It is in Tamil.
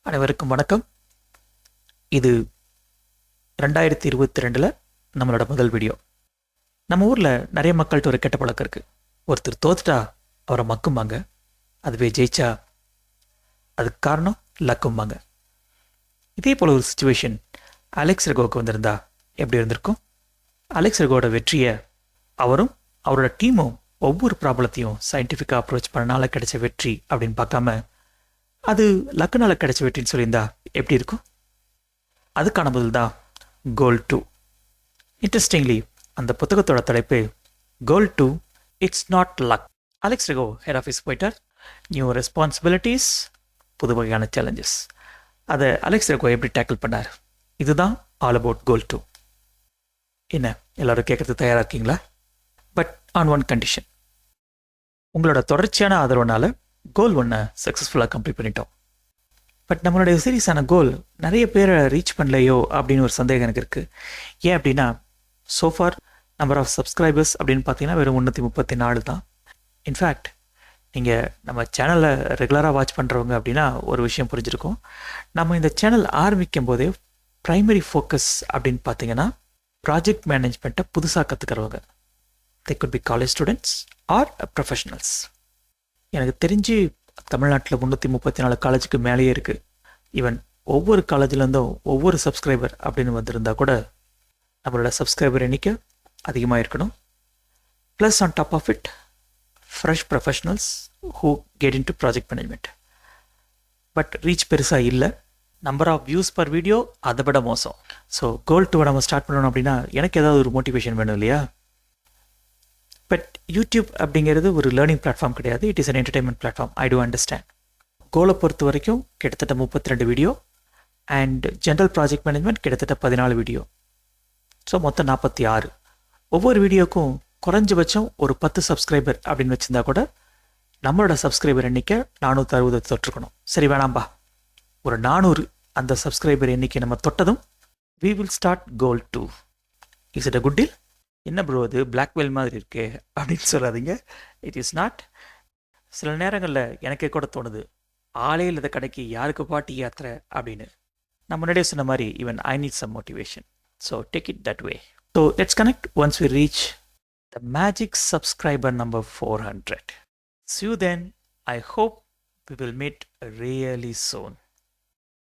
அனைவருக்கும் வணக்கம். இது 2022 நம்மளோட முதல் வீடியோ. நம்ம ஊரில் நிறைய மக்கள்கிட்ட ஒரு கெட்ட பழக்கம் இருக்குது. ஒருத்தர் தோத்துட்டா அவரை மக்கும்பாங்க, அதுவே ஜெயிச்சா அதுக்கு காரணம் லக்கும்பாங்க. இதே போல் ஒரு சுச்சுவேஷன் அலெக்ஸ் ரெகோவுக்கு வந்திருந்தா எப்படி இருந்திருக்கும்? அலெக்ஸ் ரெகோவோட வெற்றியை அவரும் அவரோட டீமும் ஒவ்வொரு ப்ராப்ளத்தையும் சயின்டிஃபிக்காக அப்ரோச் பண்ணனால கிடைச்ச வெற்றி அப்படின்னு பார்க்காம அது லக்குனால கிடைச்ச வெற்றின்னு சொல்லியிருந்தா எப்படி இருக்கும்? அதுக்கான பதில் தான் கோல் 2. இன்ட்ரெஸ்டிங்லி அந்த புத்தகத்தோட தலைப்பு கோல் 2 it's not luck. Alex Rego head office போயிட்டார். நியூ ரெஸ்பான்சிபிலிட்டிஸ், புது வகையான சேலஞ்சஸ். அதை அலெக்ஸ் ரெகோ எப்படி டேக்கிள் பண்ணார்? இதுதான் ஆல் அபவுட் கோல் 2. என்ன எல்லாரும் கேட்கறதுக்கு தயாராக இருக்கீங்களா? But on one condition. உங்களோட தொடர்ச்சியான ஆதரவுனால கோல் 1 சக்ஸஸ்ஃபுல்லாக கம்ப்ளீட் பண்ணிட்டோம். பட் நம்மளுடைய சீரியஸான கோல் நிறைய பேரை ரீச் பண்ணலையோ அப்படின்னு ஒரு சந்தேகம் எனக்கு இருக்குது. ஏன் அப்படின்னா சோஃபார் நம்பர் ஆஃப் சப்ஸ்கிரைபர்ஸ் அப்படின்னு பார்த்தீங்கன்னா வெறும் 334 தான். இன்ஃபேக்ட் நீங்கள் நம்ம சேனலை ரெகுலராக வாட்ச் பண்ணுறவங்க அப்படின்னா ஒரு விஷயம் புரிஞ்சிருக்கும். நம்ம இந்த சேனல் ஆரம்பிக்கும் போதே ப்ரைமரி ஃபோக்கஸ் அப்படின்னு பார்த்தீங்கன்னா ப்ராஜெக்ட் மேனேஜ்மெண்ட்டை புதுசாக கற்றுக்கிறவங்க. They could be college students or professionals. எனக்கு தெரிஞ்சு தமிழ்நாட்டில் 334 காலேஜுக்கு மேலேயே இருக்குது. ஈவன் ஒவ்வொரு காலேஜ்லேருந்தும் ஒவ்வொரு சப்ஸ்கிரைபர் அப்படின்னு வந்திருந்தா கூட நம்மளோட சப்ஸ்கிரைபர் எண்ணிக்கை அதிகமாக இருக்கணும். Plus on top of it fresh professionals who get into project management. But reach பெருசாக இல்லை. Number of views per video அதை விட மோசம். ஸோ கோல் 2 நம்ம ஸ்டார்ட் பண்ணணும் அப்படின்னா எனக்கு ஏதாவது ஒரு மோட்டிவேஷன் வேணும் இல்லையா? பட் யூடியூப் அப்படிங்கிறது ஒரு லேர்னிங் பிளாட்ஃபார்ம் கிடையாது. It is an entertainment platform. I do understand. கோலை பொறுத்த வரைக்கும் கிட்டத்தட்ட 32 video and general project management கிட்டத்தட்ட 14 வீடியோ. ஸோ மொத்தம் 46. ஒவ்வொரு வீடியோக்கும் குறைஞ்சபட்சம் ஒரு 10 சப்ஸ்கிரைபர் அப்படின்னு வச்சுருந்தா கூட நம்மளோட சப்ஸ்கிரைபர் எண்ணிக்கை 460 தொட்டிருக்கணும். சரி வேணாம்பா, ஒரு 400 அந்த சப்ஸ்கிரைபர் எண்ணிக்கை நம்ம தொட்டதும் we will start goal 2. Is it a good deal? என்ன ப்ரோ அது பிளாக்மெயில் மாதிரி இருக்கே அப்படின்னு சொல்லாதீங்க. It is not. சில நேரங்களில் எனக்கே கூட தோணுது, ஆளே இல்லாத கடைக்கு யாருக்கு பாட்டி யாத்திரை அப்படின்னு. நான் முன்னாடியே சொன்ன மாதிரி even I need some motivation. So take it that way. So let's connect once we reach the magic subscriber number 400. See you then. I hope we will meet really soon.